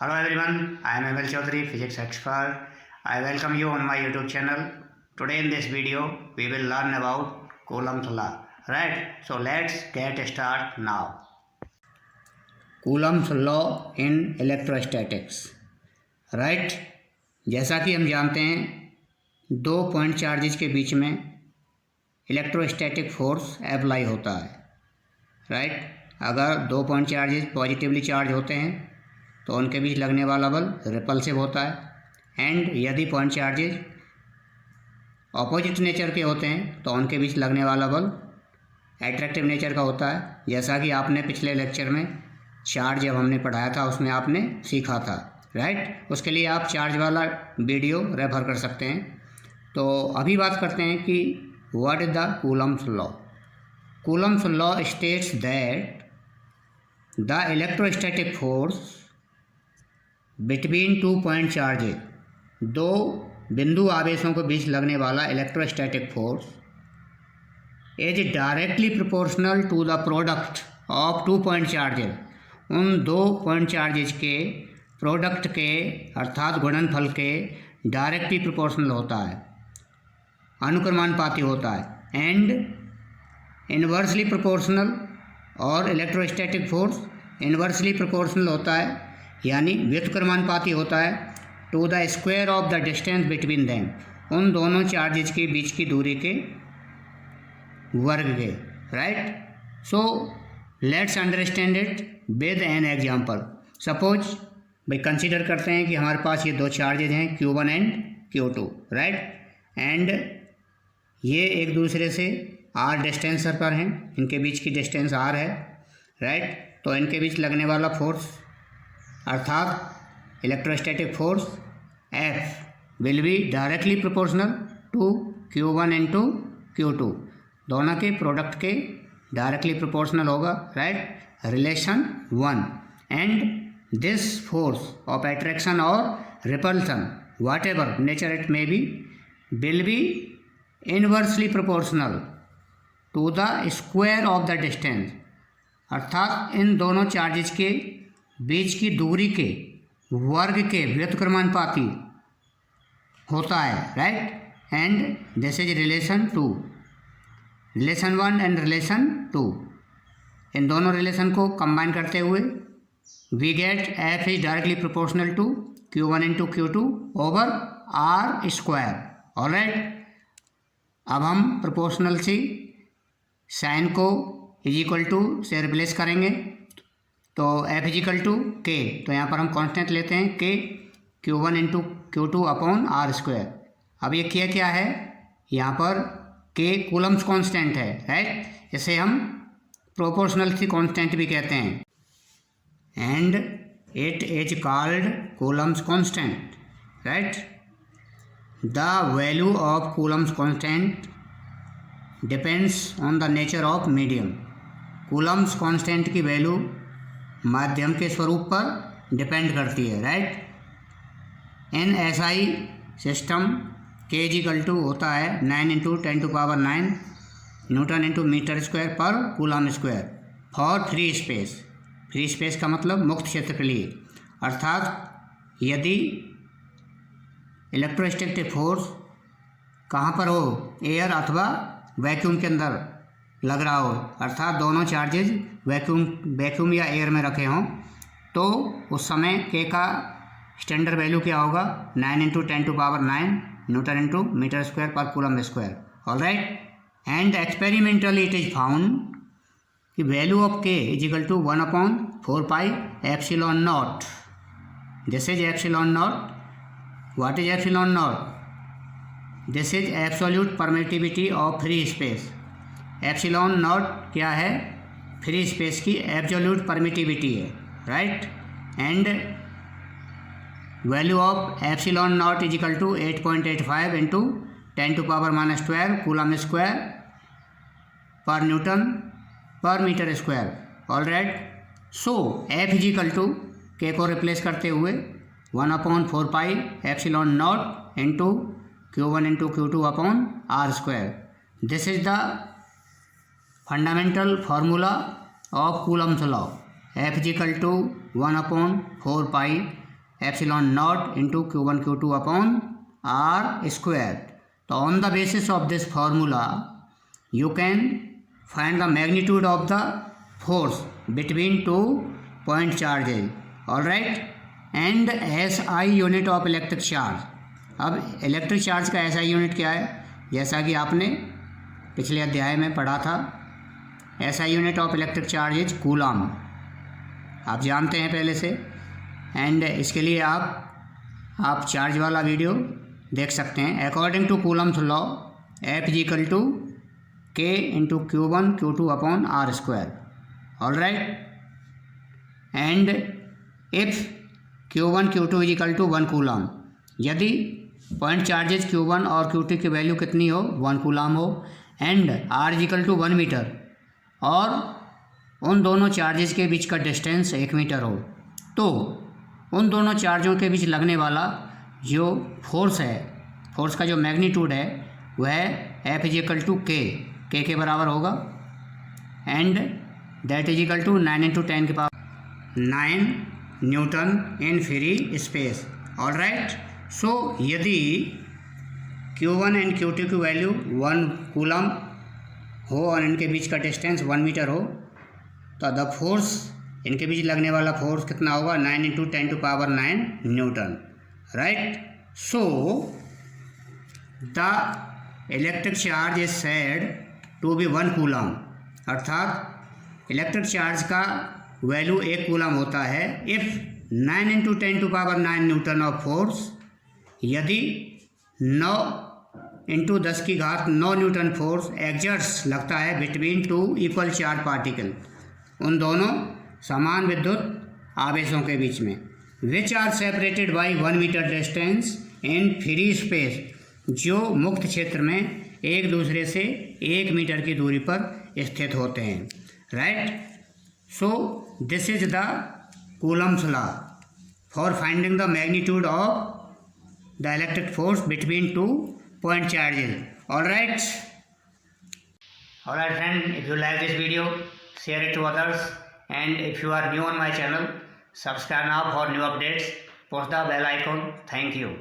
Hello everyone, I am Emil Chaudhary, physics expert. I welcome you on my YouTube channel. Today in this video, we will learn about Coulomb's law. Right? So let's get start now. Coulomb's law in electrostatics. Right? जैसा कि हम जानते हैं दो point charges के बीच में electrostatic force apply होता है. राइट? अगर दो पॉइंट चार्जेज पॉजिटिवली चार्ज होते हैं तो उनके बीच लगने वाला बल रिपल्सिव होता है, एंड यदि पॉइंट चार्जेज ऑपोजिट नेचर के होते हैं तो उनके बीच लगने वाला बल एट्रैक्टिव नेचर का होता है. जैसा कि आपने पिछले लेक्चर में चार्ज जब हमने पढ़ाया था उसमें आपने सीखा था. राइट? उसके लिए आप चार्ज वाला वीडियो रेफर कर सकते हैं. तो अभी बात करते हैं कि what is the Coulomb's law. Coulomb's law states that the electrostatic force between 2 point charges, दो बिंदु आवेशों के बीच लगने वाला electrostatic force is directly proportional to the product of 2 point charges. उन दो पॉइंट चार्जेज के प्रोडक्ट के अर्थात गुणनफल के डायरेक्टली प्रोपोर्शनल होता है, अनुक्रमानुपाती होता है. एंड इन्वर्सली प्रोपोर्शनल, और इलेक्ट्रोस्टैटिक फोर्स इन्वर्सली प्रोपोर्शनल होता है यानी व्युत्क्रमानुपाती होता है to the square of the distance between them, उन दोनों चार्जेज के बीच की दूरी के वर्ग के. Right? So let's understand it with an example. Suppose भाई कंसीडर करते हैं कि हमारे पास ये दो चार्जेज हैं Q1 and Q2. Right? And ये एक दूसरे से r डिस्टेंस पर हैं, इनके बीच की डिस्टेंस r है. राइट? तो इनके बीच लगने वाला फोर्स अर्थात electrostatic force F will be directly proportional to Q1 into Q2. दोनों के प्रोडक्ट के डायरेक्टली प्रोपोर्शनल होगा. Right? Relation 1. And this force of attraction और repulsion whatever nature it may be will be inversely proportional to the square of the distance, अर्थात इन दोनों charges के बीच की दूरी के वर्ग के व्युत्क्रमानुपाती होता है. Right? And this is relation 2, relation 1 and relation 2. इन दोनों रिलेशन को कंबाइन करते हुए we get F is directly proportional to Q1 into Q2 over R square. Alright? अब हम प्रोपोर्शनल से साइन को इज इक्वल टू से रिप्लेस करेंगे तो F is equal to K. तो यहाँ पर हम कांस्टेंट लेते हैं K Q1 into Q2 upon R square. अब ये क्या है, यहाँ पर K कूलम्स कांस्टेंट है. राइट? इसे हम प्रोपोर्शनल कांस्टेंट भी कहते हैं and it is called Coulomb's constant. Right? The value of Coulomb's constant depends on the nature of medium. Coulomb's constant की वैल्यू माध्यम के स्वरूप पर डिपेंड करती है. Right? In SI system K equal to होता है 9 into 10⁹ newton into metre square per coulomb square for free space. Free space का मतलब मुक्त क्षेत्र के लिए, अर्थात यदि इलेक्ट्रोस्टैटिक फोर्स कहाँ पर हो, एयर अथवा वैक्यूम के अंदर लग रहा हो, अर्थात दोनों चार्जेज वैक्यूम या एयर में रखे हों, तो उस समय K का स्टैंडर्ड वैल्यू क्या होगा, 9 into 10⁹ newton into metre square per coulomb square. Alright? And experimentally it is found कि value of K is equal to 1/4πε0. This is ε0. What is ε0? This is absolute permittivity of free space. ε0 क्या है, free space की absolute permittivity है. Right? And value of ε0 is equal to 8.85 into 10⁻⁻12 coulomb square per newton per metre square. Alright? So F is equal to K को replace करते हुए 1/4πε0 into Q1 into Q2 upon R square. This is the fundamental formula of Coulomb's law. F is equal to 1/4π epsilon naught into Q1 Q2 upon R square. तो on the basis of this formula you can find the magnitude of the force between two point charges, all right, and SI unit of electric charge। अब electric charge का SI unit क्या है, जैसा कि आपने पिछले अध्याय में पढ़ा था, SI unit of electric charge is coulomb, आप जानते हैं पहले से। एंड इसके लिए आप चार्ज वाला वीडियो देख सकते हैं। According to Coulomb's law F is equal to K into Q1 Q2 upon R square, all right. And if Q1 Q2 is equal to 1 coulomb, यदि पॉइंट चार्जेज Q1 और Q2 की value कितनी हो, 1 coulomb हो, and R is equal to 1 metre, और उन दोनों charges के बीच का डिस्टेंस 1 मीटर हो, तो उन दोनों चार्जों के बीच लगने वाला जो फोर्स है, फोर्स का जो मैग्नीट्यूड है, वह F is equal to K के बराबर होगा, and that is equal to 9 into 10 के power 9 newton in free space, all right. So यदि Q1 एंड Q2 की वैल्यू 1 कूलम हो और इनके बीच का डिस्टेंस 1 मीटर हो, तो द फोर्स, इनके बीच लगने वाला फोर्स कितना होगा, 9 into 10 to power 9 newton, right. So the electric charge is said to be 1 coulomb, अर्थात इलेक्ट्रिक चार्ज का वैल्यू 1 कूलम होता है if 9 into 10 to power 9 newton of force, यदि 9 इंटू 10 की घात 9 न्यूटन फोर्स एक्जर्ट्स लगता है between two equal charge particle, उन दोनों समान विद्युत आवेशों के बीच में, which are separated by 1 metre distance in free space, जो मुक्त क्षेत्र में एक दूसरे से 1 मीटर की दूरी पर स्थित होते हैं, right. So this is the Coulomb's law for finding the magnitude of the electric force between two point charges, all right friend, if you like this video, share it to others, and if you are new on my channel, subscribe now for new updates, push the bell icon. Thank you.